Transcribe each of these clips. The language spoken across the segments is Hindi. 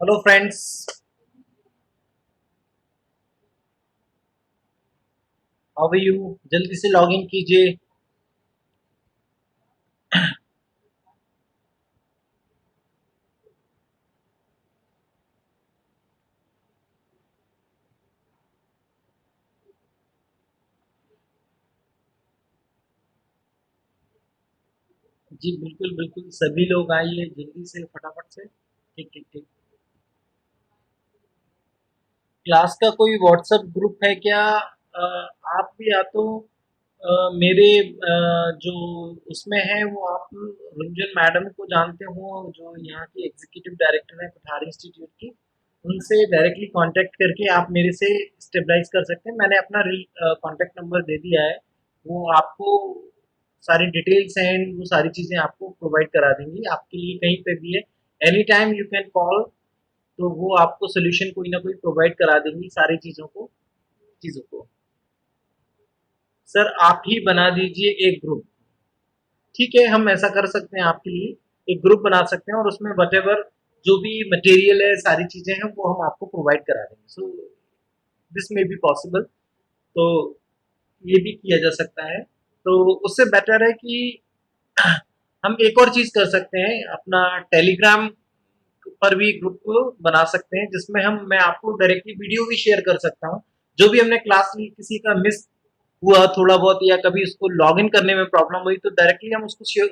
Hello friends. How are you? जल्दी से लॉग इन कीजिए। जी बिल्कुल बिल्कुल, सभी लोग आइए जल्दी से फटाफट से। ठीक ठीक ठीक। क्लास का कोई व्हाट्सएप ग्रुप है क्या? आप भी या तो मेरे जो उसमें है वो आप रुंजन मैडम को जानते हो, जो यहाँ की एग्जीक्यूटिव डायरेक्टर है कुठारी इंस्टीट्यूट की। उनसे डायरेक्टली कांटेक्ट करके आप मेरे से स्टेबलाइज कर सकते हैं। मैंने अपना कांटेक्ट नंबर दे दिया है। वो आपको सारी डिटेल्स एंड वो सारी चीज़ें आपको प्रोवाइड करा देंगी, आपके लिए कहीं पे भी है। Any time you can call. तो वो आपको सोल्यूशन कोई ना कोई प्रोवाइड करा देंगी सारी चीज़ों को। सर आप ही बना दीजिए एक ग्रुप। ठीक है, हम ऐसा कर सकते हैं, आपके लिए एक ग्रुप बना सकते हैं और उसमें वटेवर जो भी मटेरियल है, सारी चीज़ें हैं, वो हम आपको प्रोवाइड करा देंगे। सो दिस में बी पॉसिबल। तो ये भी किया जा सकता है। तो उससे बेटर है कि हम एक और चीज़ कर सकते हैं, अपना टेलीग्राम पर भी ग्रुप को बना सकते हैं, जिसमें हम मैं आपको डायरेक्टली वीडियो भी शेयर कर सकता हूँ। जो भी हमने क्लास ली, किसी का मिस हुआ थोड़ा बहुत या कभी उसको लॉग इन करने में प्रॉब्लम हुई, तो डायरेक्टली हम उसको शेयर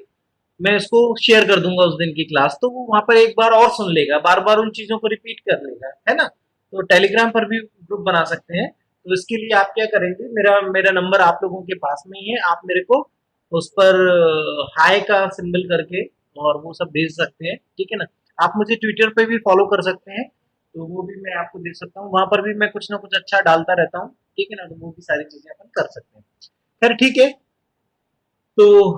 मैं इसको शेयर कर दूंगा उस दिन की क्लास, तो वो वहां पर एक बार और सुन लेगा, बार बार उन चीजों को रिपीट कर लेगा, है ना। तो टेलीग्राम पर भी ग्रुप बना सकते हैं। तो इसके लिए आप क्या करेंगे, मेरा मेरा नंबर आप लोगों के पास में ही है, आप मेरे को उस पर हाई का सिंबल करके और वो सब भेज सकते हैं, ठीक है ना। आप मुझे ट्विटर पे भी फॉलो कर सकते हैं, तो वो भी मैं आपको दे सकता हूँ, वहां पर भी मैं कुछ ना कुछ अच्छा डालता रहता हूँ, ठीक है ना। तो वो भी सारी चीजें अपन कर सकते हैं। खैर ठीक है। तो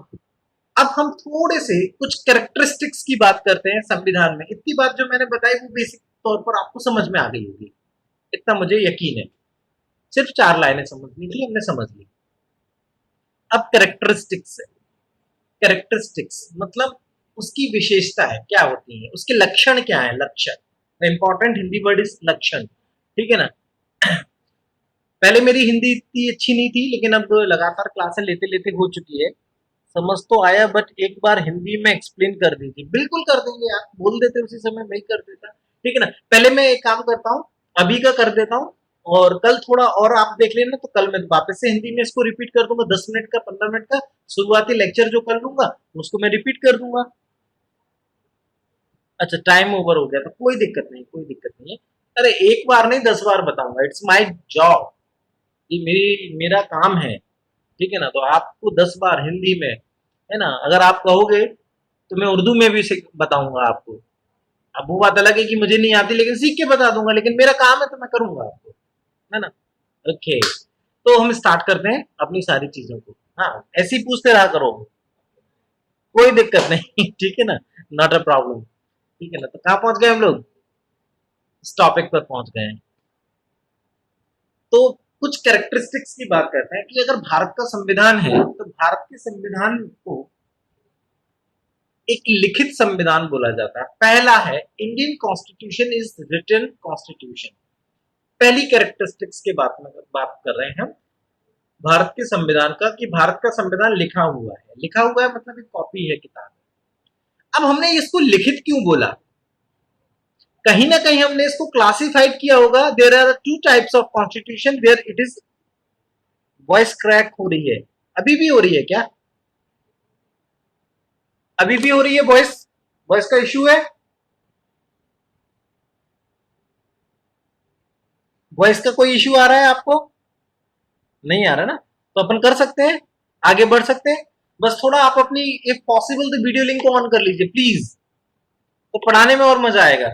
अब हम थोड़े से कुछ कैरेक्टरिस्टिक्स की बात करते हैं संविधान में। इतनी बात जो मैंने बताई वो बेसिक तौर पर आपको समझ में आ गई होगी, इतना मुझे यकीन है। सिर्फ 4 लाइनें समझनी थी, हमने समझ ली। अब कैरेक्टरिस्टिक्स है। कैरेक्टरिस्टिक्स मतलब उसकी विशेषता है, क्या होती है, उसके लक्षण क्या है। लक्षण, इंपॉर्टेंट हिंदी वर्ड इज लक्षण, ठीक है ना। पहले मेरी हिंदी इतनी अच्छी नहीं थी, लेकिन अब लगातार क्लासें लेते लेते हो चुकी है, समझ तो आया। बट एक बार हिंदी में एक्सप्लेन कर दीजिए। बिल्कुल कर देंगे, आप बोल देते उसी समय मैं ही कर देता, ठीक है ना। पहले मैं एक काम करता हूँ, अभी का कर देता हूँ, और कल थोड़ा और आप देख लेना, तो कल मैं वापस से हिंदी में इसको रिपीट कर दूंगा, 10 मिनट का 15 मिनट का शुरुआती लेक्चर जो कर लूंगा उसको मैं रिपीट कर दूंगा। अच्छा, टाइम ओवर हो गया तो कोई दिक्कत नहीं, कोई दिक्कत नहीं है। अरे एक बार नहीं, 10 बार बताऊंगा, इट्स माई जॉब। ये मेरा काम है, ठीक है ना। तो आपको 10 बार हिंदी में, है ना, अगर आप कहोगे तो मैं उर्दू में भी बताऊंगा आपको। अब वो बात अलग है कि मुझे नहीं आती, लेकिन सीख के बता दूंगा, लेकिन मेरा काम है तो मैं करूंगा आपको, है ना। ओके, तो हम स्टार्ट करते हैं अपनी सारी चीजों को। हाँ, ऐसे ही पूछते रहा करो, कोई दिक्कत नहीं ठीक है ना, नॉट अ प्रॉब्लम। ठीक है ना, तो कहाँ पहुंच गए हम लोग? इस टॉपिक पर पहुंच गए हैं। तो कुछ कैरेक्टरिस्टिक्स की बात करते हैं कि अगर भारत का संविधान है, तो भारत के संविधान को एक लिखित संविधान बोला जाता है। पहला है, Indian constitution is written constitution. पहली कैरेक्टरिस्टिक्स के बात कर रहे हैं हम भारत के संविधान का, कि भारत का संविधान लिखा हुआ है। लिखा हुआ है मतलब एक कॉपी है, किताब है। अब हमने इसको लिखित क्यों बोला? कहीं ना कहीं हमने इसको क्लासिफाइड किया होगा। There are two types of constitution where it is voice crack हो रही है। अभी भी हो रही है क्या? अभी भी हो रही है वॉइस? वॉइस का इश्यू है? वॉइस का कोई इश्यू आ रहा है आपको? नहीं आ रहा ना? तो अपन कर सकते हैं, आगे बढ़ सकते हैं। बस थोड़ा आप अपनी, इफ पॉसिबल तो वीडियो लिंक को ऑन कर लीजिए प्लीज, तो पढ़ाने में और मजा आएगा,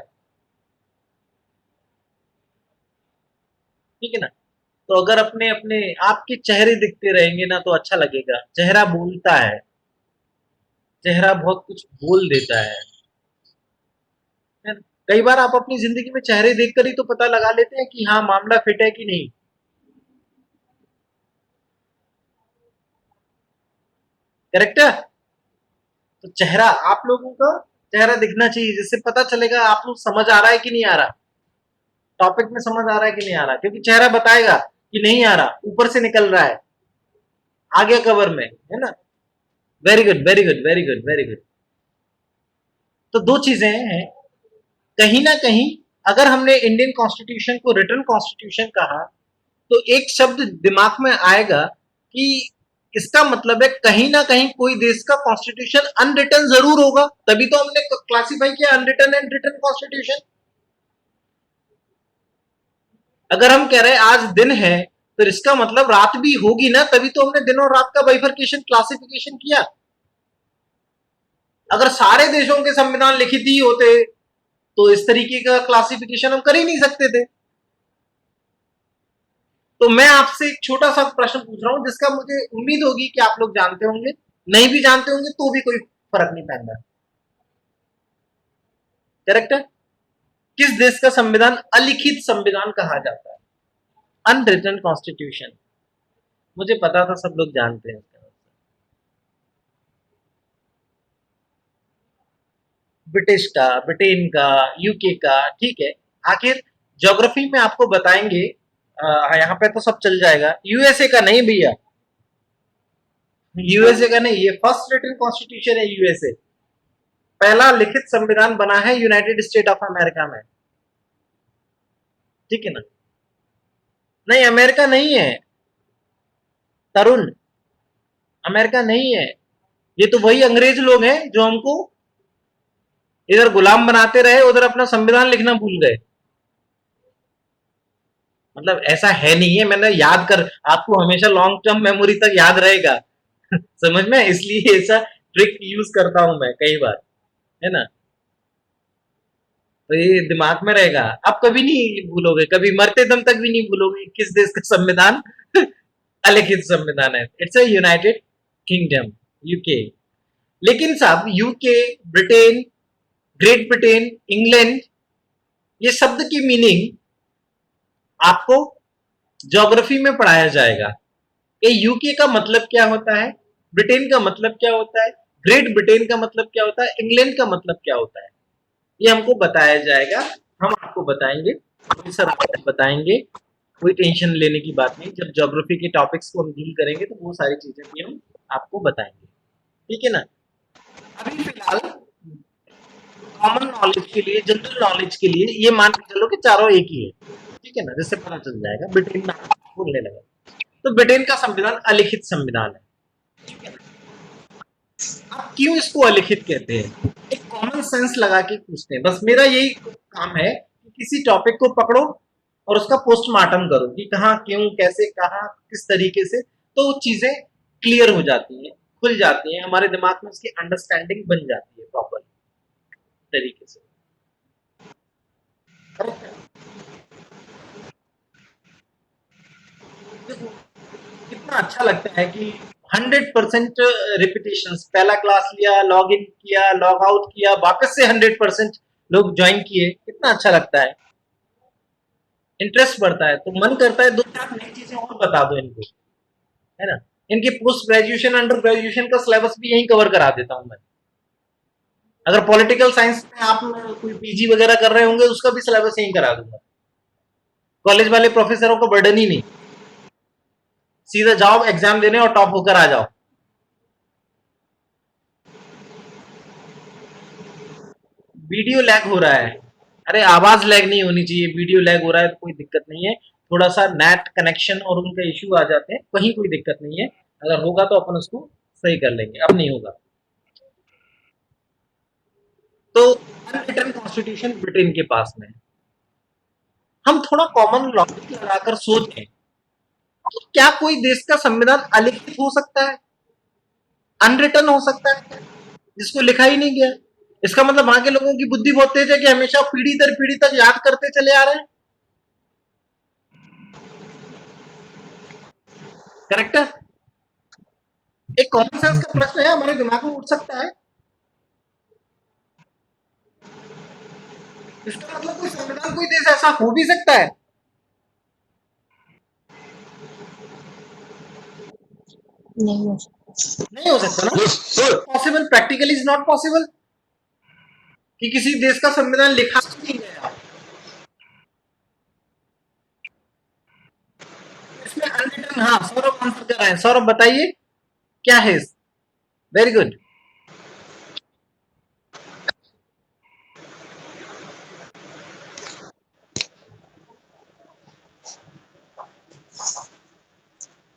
ठीक है ना। तो अगर अपने अपने आपके चेहरे दिखते रहेंगे ना, तो अच्छा लगेगा। चेहरा बोलता है, चेहरा बहुत कुछ बोल देता है ना? कई बार आप अपनी जिंदगी में चेहरे देखकर ही तो पता लगा लेते हैं कि हाँ मामला फिट है कि नहीं। करेक्ट है। तो चेहरा आप लोगों का चेहरा दिखना चाहिए, जिससे पता चलेगा आप लोग समझ आ रहा है कि नहीं आ रहा, टॉपिक में समझ आ रहा है कि नहीं आ रहा, क्योंकि चेहरा बताएगा कि नहीं आ रहा, ऊपर से निकल रहा है, आ गया कवर में, है ना। Very good, very good, very good, very good. तो दो चीजें हैं, कहीं ना कहीं अगर हमने इंडियन कॉन्स्टिट्यूशन को रिटर्न कॉन्स्टिट्यूशन कहा, तो एक शब्द दिमाग में आएगा कि इसका मतलब है कहीं ना कहीं कोई देश का कॉन्स्टिट्यूशन अनरिटन जरूर होगा, तभी तो हमने क्लासिफाई किया अनरिटन एंड रिटन कॉन्स्टिट्यूशन। अगर हम कह रहे हैं आज दिन है, तो इसका मतलब रात भी होगी ना, तभी तो हमने दिन और रात का बाइफर्केशन क्लासिफिकेशन किया। अगर सारे देशों के संविधान लिखित ही होते तो इस तरीके का क्लासिफिकेशन हम कर ही नहीं सकते थे। तो मैं आपसे एक छोटा सा प्रश्न पूछ रहा हूं, जिसका मुझे उम्मीद होगी कि आप लोग जानते होंगे, नहीं भी जानते होंगे तो भी कोई फर्क नहीं पड़ता। करेक्ट है? किस देश का संविधान अलिखित संविधान कहा जाता है? Unwritten constitution. मुझे पता था सब लोग जानते हैं। ब्रिटिश का, ब्रिटेन का, यूके का, ठीक है। आखिर ज्योग्राफी में आपको बताएंगे, यहाँ पे तो सब चल जाएगा, यूएसए का नहीं भैया, यूएसए का नहीं, ये फर्स्ट रिटन कॉन्स्टिट्यूशन है यूएसए। पहला लिखित संविधान बना है यूनाइटेड स्टेट ऑफ अमेरिका में, ठीक है ना। नहीं, अमेरिका नहीं है तरुण, अमेरिका नहीं है। ये तो वही अंग्रेज लोग हैं जो हमको इधर गुलाम बनाते रहे, उधर अपना संविधान लिखना भूल गए। मतलब ऐसा है नहीं है, मैंने याद कर, आपको हमेशा लॉन्ग टर्म मेमोरी तक याद रहेगा। समझ में, इसलिए ऐसा ट्रिक यूज करता हूं मैं कई बार, है ना। तो ये दिमाग में रहेगा, आप कभी नहीं भूलोगे, कभी मरते दम तक भी नहीं भूलोगे किस देश का संविधान अलिखित संविधान है। It's a United kingdom, UK. लेकिन साहब UK, Britain, great Britain, England, ये शब्द की मीनिंग आपको ज्योग्राफी में पढ़ाया जाएगा। ये यूके का मतलब क्या होता है, ब्रिटेन का मतलब क्या होता है, ग्रेट ब्रिटेन का मतलब क्या होता है, इंग्लैंड का मतलब क्या होता है, ये हमको बताया जाएगा। हम आपको बताएंगे, सर आपको बताएंगे, कोई टेंशन लेने की बात नहीं। जब ज्योग्राफी के टॉपिक्स को हम डील करेंगे तो वो सारी चीजें भी हम आपको बताएंगे, ठीक है ना। अभी फिलहाल कॉमन नॉलेज के लिए, जनरल नॉलेज के लिए ये मान के चलो कि चारों एक ही है, ठीक है ना, जिससे पता चल जाएगा। ब्रिटेन में बोलने लगा, तो ब्रिटेन का संविधान अलिखित संविधान है, ठीक है। आप क्यों इसको अलिखित कहते हैं, एक कॉमन सेंस लगा के पूछते हैं। बस मेरा यही काम है कि किसी टॉपिक को पकड़ो और उसका पोस्टमार्टम करो कि कहाँ, क्यों, कैसे, कहाँ, किस तरीके से, तो चीजें क्लियर हो जाती हैं, खुल जाती हैं, हमारे दिमाग में उसकी अंडरस्टैंडिंग बन जाती है प्रॉपर तरीके से। देखो कितना अच्छा लगता है कि 100% रिपीटेशन, पहला क्लास लिया, लॉग इन किया, लॉग आउट किया, वापस से 100% लोग ज्वाइन किए, कितना अच्छा लगता है, इंटरेस्ट बढ़ता है, तो मन करता है दो चार नई चीजें और बता दो इनको, है ना। इनके पोस्ट ग्रेजुएशन, अंडर ग्रेजुएशन का सिलेबस भी यही कवर करा देता हूं मैं। अगर पॉलिटिकल साइंस में आप कोई पीजी वगैरह कर रहे होंगे, उसका भी सिलेबस यही करा दूंगा। कॉलेज वाले प्रोफेसरों को बर्डन ही नहीं, सीधा जाओ एग्जाम देने और टॉप होकर आ जाओ। वीडियो लैग हो रहा है, अरे आवाज लैग नहीं होनी चाहिए, वीडियो लैग हो रहा है तो कोई दिक्कत नहीं है, थोड़ा सा नेट कनेक्शन और उनका इश्यू आ जाते हैं, वहीं कोई दिक्कत नहीं है। अगर होगा तो अपन उसको सही कर लेंगे, अब नहीं होगा। तो अनरिटन कॉन्स्टिट्यूशन ब्रिटेन के पास में है। हम थोड़ा कॉमन लॉजिक लगाकर सोचें, तो क्या कोई देश का संविधान अलिखित हो सकता है, अनरिटन हो सकता है, जिसको लिखा ही नहीं गया? इसका मतलब वहां के लोगों की बुद्धि बहुत तेज है कि हमेशा पीढ़ी दर पीढ़ी तक याद करते चले आ रहे हैं। करेक्ट है? एक कॉमन सेंस का प्रश्न है, हमारे दिमाग में उठ सकता है। इसका मतलब कोई संविधान, कोई देश ऐसा हो भी सकता है? नहीं हो सकता। नहीं हो सकता ना, possible, practically is not possible. कि किसी देश का संविधान लिखा नहीं गया। इसमें अनरिटन, हाँ सौरभ आंसर कर रहे हैं, सौरभ बताइए क्या है। Very good.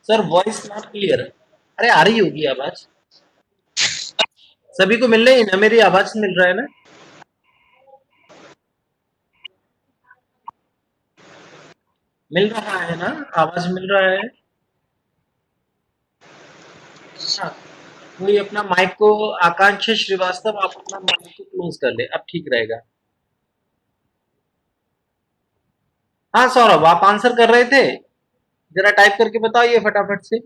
Sir voice not clear. अरे आ रही होगी आवाज, सभी को मिल रही है ना, मेरी आवाज मिल रहा है ना? मिल रहा है ना, आवाज मिल रहा है। हाँ, कोई अपना माइक को, आकांक्षा श्रीवास्तव आप अपना माइक को क्लोज कर ले, अब ठीक रहेगा। हाँ सौरभ, आप आंसर कर रहे थे, जरा टाइप करके बताइए फटाफट से।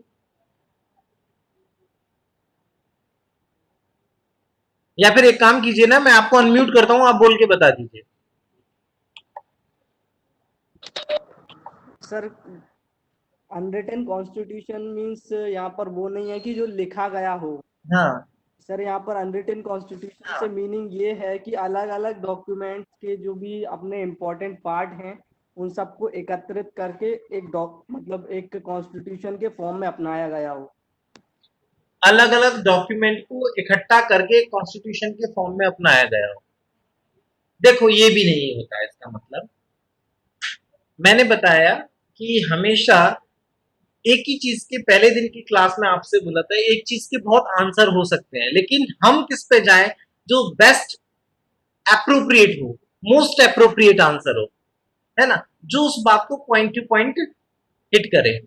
या फिर एक काम कीजिए ना, मैं आपको अनम्यूट करता हूँ, आप बोल के बता दीजिए। सर अनरिटन कॉन्स्टिट्यूशन मीन्स यहाँ पर वो नहीं है कि जो लिखा गया हो। हाँ सर यहाँ पर अनरिटन कॉन्स्टिट्यूशन से मीनिंग ये है कि अलग अलग डॉक्यूमेंट्स के जो भी अपने इम्पोर्टेंट पार्ट हैं उन सबको एकत्रित करके एक डॉक मतलब एक कॉन्स्टिट्यूशन के फॉर्म में अपनाया गया हो। अलग अलग डॉक्यूमेंट को इकट्ठा करके कॉन्स्टिट्यूशन के फॉर्म में अपनाया गया हो। देखो ये भी नहीं होता है इसका मतलब। मैंने बताया कि हमेशा एक ही चीज के, पहले दिन की क्लास में आपसे बोला था, एक चीज के बहुत आंसर हो सकते हैं, लेकिन हम किस पे जाएं जो बेस्ट अप्रोप्रिएट हो, मोस्ट अप्रोप्रिएट आंसर हो, है ना, जो उस बात को पॉइंट टू पॉइंट हिट करे।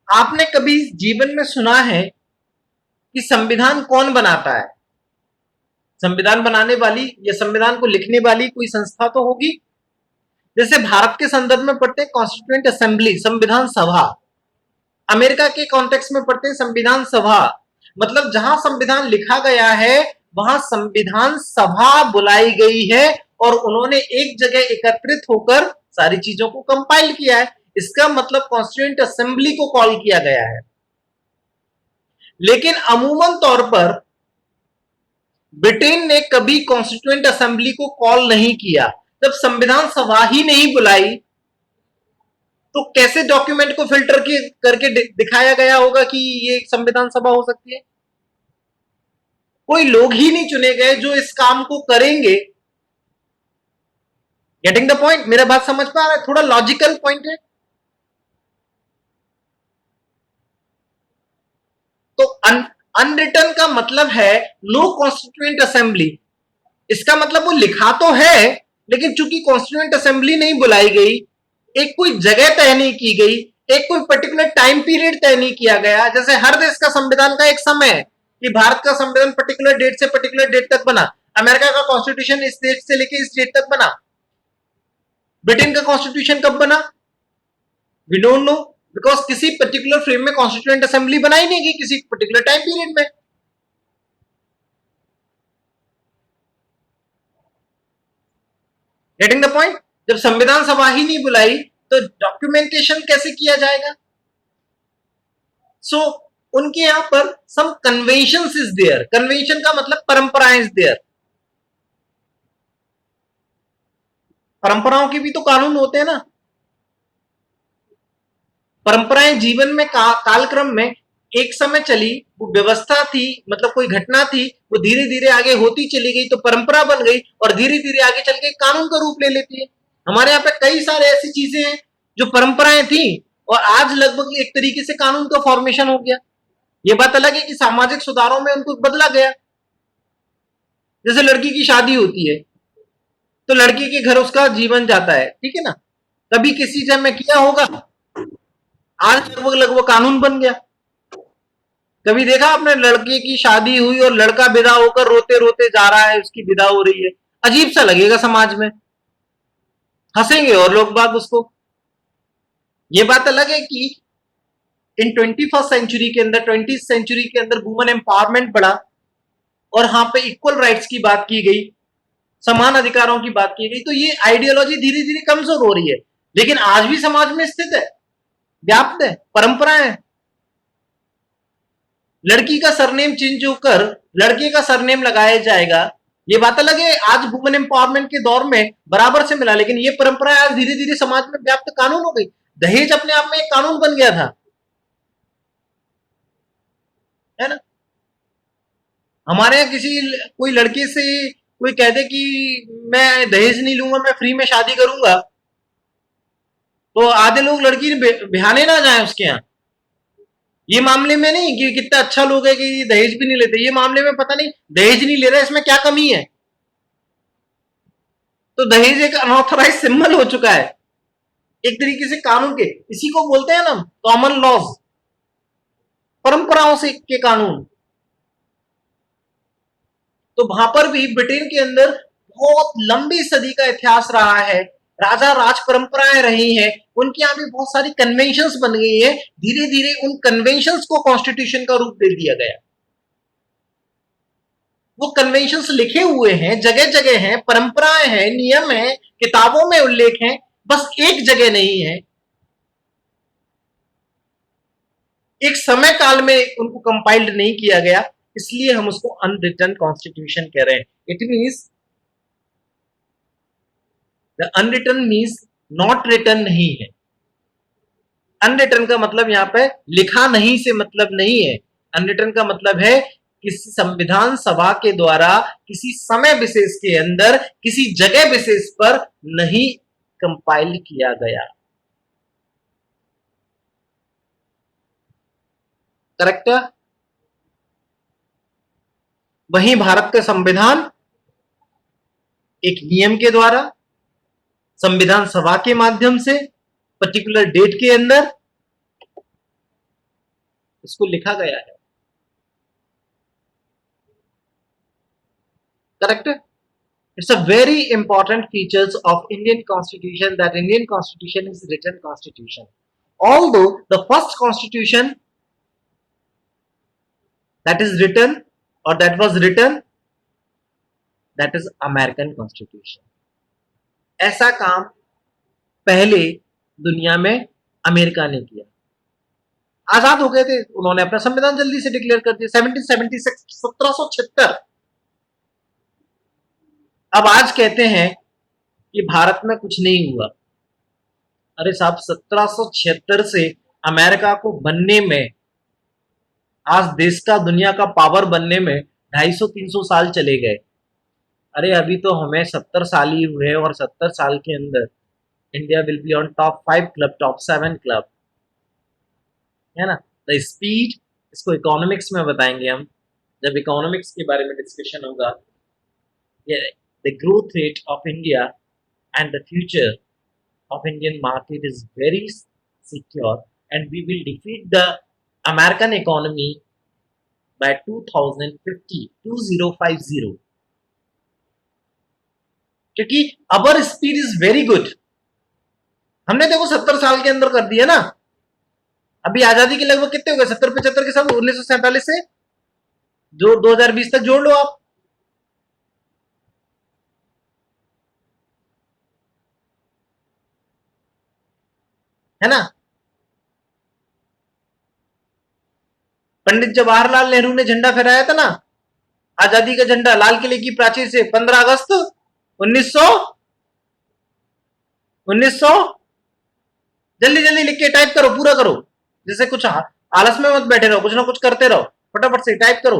आपने कभी जीवन में सुना है कि संविधान कौन बनाता है? संविधान बनाने वाली या संविधान को लिखने वाली कोई संस्था तो होगी। जैसे भारत के संदर्भ में पढ़ते हैं कॉन्स्टिट्यूएंट असेंबली, संविधान सभा। अमेरिका के कॉन्टेक्स्ट में पढ़ते हैं संविधान सभा। मतलब जहां संविधान लिखा गया है वहां संविधान सभा बुलाई गई है और उन्होंने एक जगह एकत्रित होकर सारी चीजों को कंपाइल किया है। इसका मतलब कॉन्स्टिट्यूएंट असेंबली को कॉल किया गया है। लेकिन अमूमन तौर पर ब्रिटेन ने कभी कॉन्स्टिट्यूएंट असेंबली को कॉल नहीं किया। जब संविधान सभा ही नहीं बुलाई तो कैसे डॉक्यूमेंट को फिल्टर करके दिखाया गया होगा कि ये संविधान सभा हो सकती है? कोई लोग ही नहीं चुने गए जो इस काम को करेंगे। Getting the point? मेरा बात समझ पा रहा है? थोड़ा लॉजिकल पॉइंट है। तो अनरिटन का मतलब है नो कॉन्स्टिट्यूएंट असेंबली। इसका मतलब वो लिखा तो है, लेकिन चूंकि कॉन्स्टिट्यूएंट असेंबली नहीं बुलाई गई, एक कोई जगह तय नहीं की गई, एक कोई पर्टिकुलर टाइम पीरियड तय नहीं किया गया। जैसे हर देश का संविधान का एक समय है कि भारत का संविधान पर्टिकुलर डेट से पर्टिकुलर डेट तक बना, अमेरिका का कॉन्स्टिट्यूशन इस डेट से लेकर इस डेट तक बना, ब्रिटेन का कॉन्स्टिट्यूशन कब बना वी डोंट नो, बिकॉज किसी पर्टिकुलर फ्रेम में कॉन्स्टिट्यूएंट असेंबली बनाई नहीं गई किसी पर्टिकुलर टाइम पीरियड में। Getting the point? जब संविधान सभा ही नहीं बुलाई तो डॉक्यूमेंटेशन कैसे किया जाएगा? सो उनके यहां पर सम कन्वेंशन इज देयर। कन्वेंशन का मतलब परंपराएं इज देयर। परंपराओं के भी तो कानून होते हैं ना। परंपराएं जीवन में कालक्रम में एक समय चली, वो व्यवस्था थी, मतलब कोई घटना थी, वो धीरे धीरे आगे होती चली गई तो परंपरा बन गई और धीरे धीरे आगे चल के कानून का रूप ले लेती है। हमारे यहाँ पे कई सारे ऐसी चीजें हैं जो परंपराएं थी और आज लगभग एक तरीके से कानून का फॉर्मेशन हो गया। ये बात अलग है कि सामाजिक सुधारों में उनको बदला गया। जैसे लड़की की शादी होती है तो लड़की के घर उसका जीवन जाता है, ठीक है ना, कभी किसी जन्म में किया होगा, आज लगभग लगभग कानून बन गया। कभी देखा आपने लड़की की शादी हुई और लड़का विदा होकर रोते रोते जा रहा है, उसकी विदा हो रही है, अजीब सा लगेगा समाज में, हंसेंगे और लोग बाग उसको। ये बात अलग है कि इन 21st सेंचुरी के अंदर, 20th सेंचुरी के अंदर वुमेन एम्पावरमेंट बढ़ा और यहाँ पे इक्वल राइट्स की बात की गई, समान अधिकारों की बात की गई, तो ये आइडियोलॉजी धीरे धीरे कमजोर हो रही है, लेकिन आज भी समाज में स्थित है, व्याप्त है, परंपराएं। लड़की का सरनेम चेंज होकर लड़के का सरनेम लगाया जाएगा ये बात अलग है, आज वुमेन एम्पावरमेंट के दौर में बराबर से मिला, लेकिन ये परंपरा आज धीरे धीरे समाज में व्याप्त कानून हो गई। दहेज अपने आप में एक कानून बन गया था, है ना। हमारे यहाँ किसी कोई लड़के से कोई कह दे कि मैं दहेज नहीं लूंगा, मैं फ्री में शादी करूंगा, तो आधे लोग लड़की बिहाने ना जाए उसके यहाँ। ये मामले में नहीं कि कितना अच्छा लोग है कि दहेज भी नहीं लेते, ये मामले में पता नहीं दहेज नहीं ले रहा इसमें क्या कमी है। तो दहेज एक अनऑथराइज सिंबल हो चुका है, एक तरीके से कानून के, इसी को बोलते हैं ना कॉमन लॉज, परंपराओं से के कानून। तो वहां पर भी ब्रिटेन के अंदर बहुत लंबी सदी का इतिहास रहा है, राजा राज परंपराएं रही हैं, उनके यहाँ भी बहुत सारी कन्वेंशंस बन गई है, धीरे धीरे उन कन्वेंशंस को कॉन्स्टिट्यूशन का रूप दे दिया गया। वो कन्वेंशंस लिखे हुए हैं, जगह जगह हैं, परंपराएं हैं, नियम हैं, किताबों में उल्लेख हैं, बस एक जगह नहीं है, एक समय काल में उनको कंपाइल्ड नहीं किया गया, इसलिए हम उसको अनरिटन कॉन्स्टिट्यूशन कह रहे हैं। It means the unwritten means not written नहीं है। अनरिटन का मतलब यहां पे लिखा नहीं से मतलब नहीं है। अनरिटन का मतलब है किसी संविधान सभा के द्वारा किसी समय विशेष के अंदर किसी जगह विशेष पर नहीं कंपाइल किया गया। करेक्ट है। वहीं भारत का संविधान एक नियम के द्वारा संविधान सभा के माध्यम से पर्टिकुलर डेट के अंदर इसको लिखा गया है। Correct. It's a very important features of Indian Constitution that Indian Constitution is written constitution. Although the first constitution that is written or that was written, that is American Constitution. ऐसा काम पहले दुनिया में अमेरिका ने किया। आजाद हो गए थे, उन्होंने अपना संविधान जल्दी से डिक्लेयर कर दिया 1776 1776। अब आज कहते हैं कि भारत में कुछ नहीं हुआ। अरे साहब 1776 से अमेरिका को बनने में, आज देश का दुनिया का पावर बनने में 250-300 साल चले गए। अरे अभी तो हमें 70 साल ही हुए और 70 साल के अंदर India will be on top 5 club, top 7 club, है ना। द स्पीड, इसको इकोनॉमिक्स में बताएंगे हम, जब इकोनॉमिक्स के बारे में डिस्कशन होगा। The growth rate of India and the future of Indian market is very secure, and we will defeat the American economy by 2050 क्योंकि अवर स्पीड इज वेरी गुड। हमने देखो 70 साल के अंदर कर दिया ना। अभी आजादी के लगभग कितने हो गए, 70-75 के साथ 1947 से जो 2020 तक जोड़ लो आप। है ना। पंडित जवाहरलाल नेहरू ने झंडा फहराया था ना, आजादी का झंडा लाल किले की प्राचीर से 15 अगस्त 1900 जल्दी जल्दी लिख के टाइप करो, पूरा करो, जैसे कुछ आलस में मत बैठे रहो, कुछ ना कुछ करते रहो, फटाफट से टाइप करो।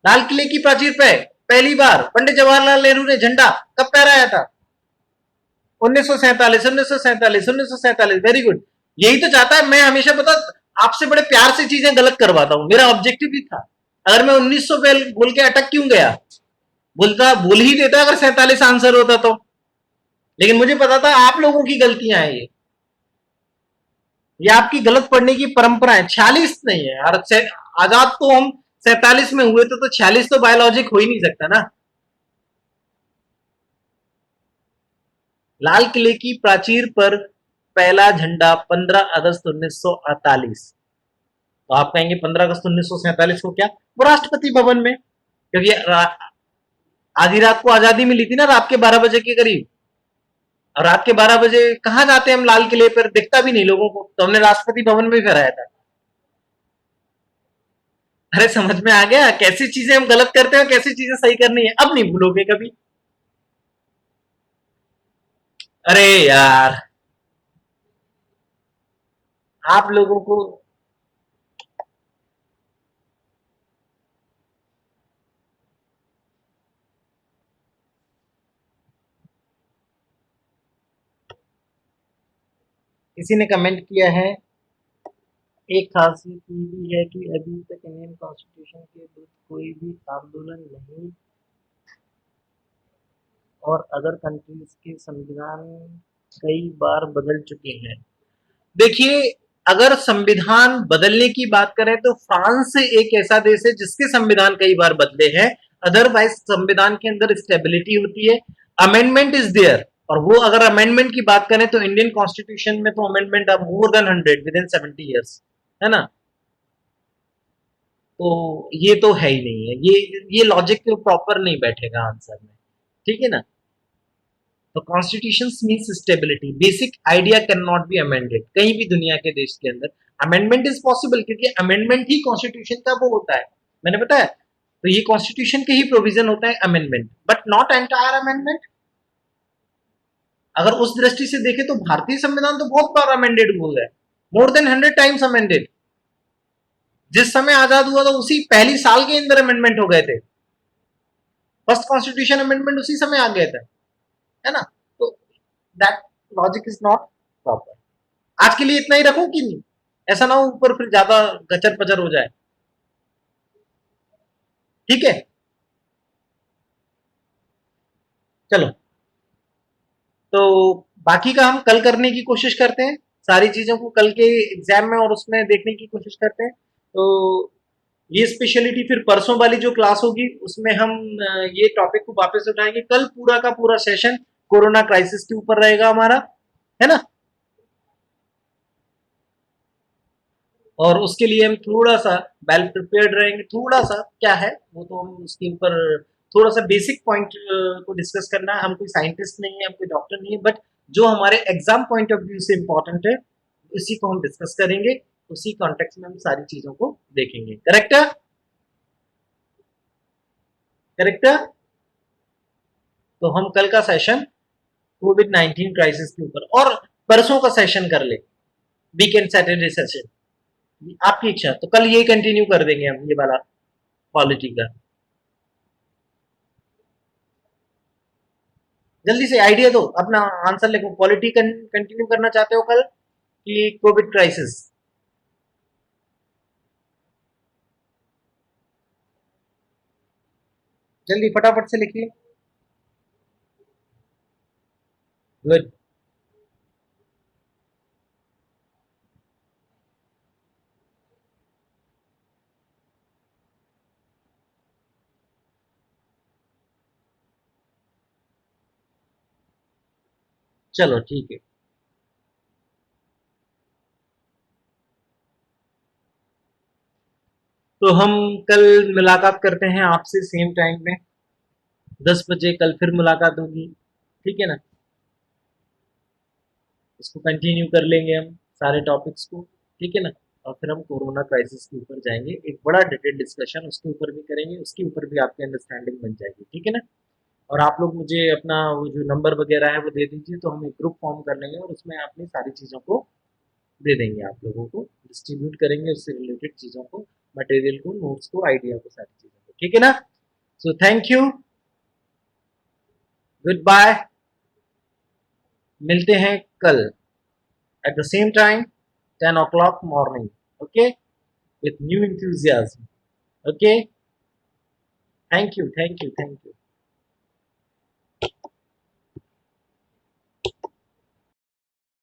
लाल किले की प्राचीर पे पहली बार पंडित जवाहरलाल नेहरू ने झंडा कब फहराया था? 1947। Very good. यही तो चाहता है, मैं हमेशा पता आपसे बड़े प्यार से चीजें गलत करवाता हूं, मेरा ऑब्जेक्टिव भी था। अगर मैं 1900 बोल के अटक क्यों गया, बोल ही देता अगर 47 आंसर होता तो, लेकिन मुझे पता था आप लोगों की गलतियां हैं, ये आपकी गलत पढ़ने की परंपरा है। 46 नहीं है, आजाद तो हम 47 में हुए तो 46 तो बायोलॉजिक हो ही नहीं सकता ना। लाल किले की प्राचीर पर पहला झंडा 15 अगस्त 1948। तो आप कहेंगे 15 अगस्त 1947 को क्या? वो राष्ट्रपति भवन में, क्योंकि आधी रात को आजादी मिली थी ना, रात के 12 बजे के करीब। और रात के 12 बजे कहां जाते हैं हम लाल किले पर, दिखता भी नहीं लोगों को, तो हमने राष्ट्रपति भवन में फहराया था। अरे समझ में आ गया कैसी चीजें हम गलत करते हैं और कैसी चीजें सही करनी है, अब नहीं भूलोगे कभी। अरे यार, आप लोगों को किसी ने कमेंट किया है, एक खासियत ये भी है कि अभी तक इंडियन कॉन्स्टिट्यूशन के विरुद्ध कोई भी आंदोलन नहीं, और अदर कंट्रीज के संविधान कई बार बदल चुके हैं। देखिए, अगर संविधान बदलने की बात करें तो फ्रांस एक ऐसा देश है जिसके संविधान कई बार बदले हैं। अदरवाइज संविधान के अंदर स्टेबिलिटी होती है, अमेंडमेंट इज देयर। और वो अगर अमेंडमेंट की बात करें तो इंडियन कॉन्स्टिट्यूशन में तो अमेंडमेंट अब more than 100 with in 70 years, है ना। तो ये तो है ही नहीं है, ये लॉजिक तो प्रॉपर नहीं बैठेगा आंसर में, ठीक है ना। तो constitution means stability, basic idea can not be amended कहीं भी दुनिया के देश के अंदर। अमेंडमेंट इज पॉसिबल क्योंकि अमेंडमेंट ही कॉन्स्टिट्यूशन का वो होता है, मैंने बताया। तो ये कॉन्स्टिट्यूशन के ही प्रोविजन होता है amendment, but not entire amendment. अगर उस दृष्टि से देखें तो भारतीय संविधान तो बहुत बार अमेंडेड हुआ है, मोर देन 100 टाइम्स अमेंडेड। जिस समय आजाद हुआ था उसी पहली साल के अंदर अमेंडमेंट हो गए थे, फर्स्ट कॉन्स्टिट्यूशन अमेंडमेंट उसी समय आ गया था, है ना। तो that logic is not proper. आज के लिए इतना ही रखूं कि नहीं, ऐसा ना हो ऊपर फिर ज्यादा गचर पचर हो जाए, ठीक है। चलो, तो बाकी का हम कल करने की कोशिश करते हैं, सारी चीजों को कल के एग्जाम में और उसमें देखने की कोशिश करते हैं। तो ये स्पेशलिटी फिर परसों वाली जो क्लास होगी उसमें हम ये टॉपिक को वापस उठाएंगे। कल पूरा का पूरा सेशन कोरोना क्राइसिस के ऊपर रहेगा हमारा, है ना। और उसके लिए हम थोड़ा सा वेल प्रिपेयर्ड रहेंगे, थोड़ा सा क्या है वो तो हम उसके ऊपर थोड़ा सा बेसिक पॉइंट को डिस्कस करना है। हम कोई साइंटिस्ट नहीं है, हम कोई डॉक्टर नहीं है, बट जो हमारे एग्जाम पॉइंट ऑफ व्यू से इंपॉर्टेंट है उसी को हम डिस्कस करेंगे, उसी कॉन्टेक्स्ट में हम सारी चीजों को देखेंगे। करेक्ट है, करेक्ट है। तो हम कल का सेशन कोविड-19 क्राइसिस के ऊपर और परसों का सेशन कर ले, वीकेंड सैटरडे सेशन, आपकी इच्छा। तो कल ये कंटिन्यू कर देंगे हम ये वाला पॉलिटी का। जल्दी से आइडिया दो, अपना आंसर लिखो। पॉलिटी कंटिन्यू करना चाहते हो कल कि कोविड क्राइसिस? जल्दी फटाफट से लिखिए। गुड। चलो ठीक है, तो हम कल मुलाकात करते हैं आपसे सेम टाइम में, 10 बजे कल फिर मुलाकात होगी, ठीक है ना। इसको कंटिन्यू कर लेंगे हम सारे टॉपिक्स को, ठीक है ना। और फिर हम कोरोना क्राइसिस के ऊपर जाएंगे, एक बड़ा डिटेल डिस्कशन उसके ऊपर भी करेंगे, उसके ऊपर भी आपकी अंडरस्टैंडिंग बन जाएगी, ठीक है ना। और आप लोग मुझे अपना वो जो नंबर वगैरह है वो दे दीजिए, तो हम एक ग्रुप फॉर्म कर लेंगे और उसमें अपनी सारी चीज़ों को दे देंगे, आप लोगों को डिस्ट्रीब्यूट करेंगे उससे रिलेटेड चीज़ों को, मटेरियल को, नोट्स को, आइडिया को, सारी चीज़ों को, ठीक है ना। So thank you, goodbye, मिलते हैं कल at the same time 10 o'clock morning, okay, with new enthusiasm, okay। Thank you, thank you, thank you.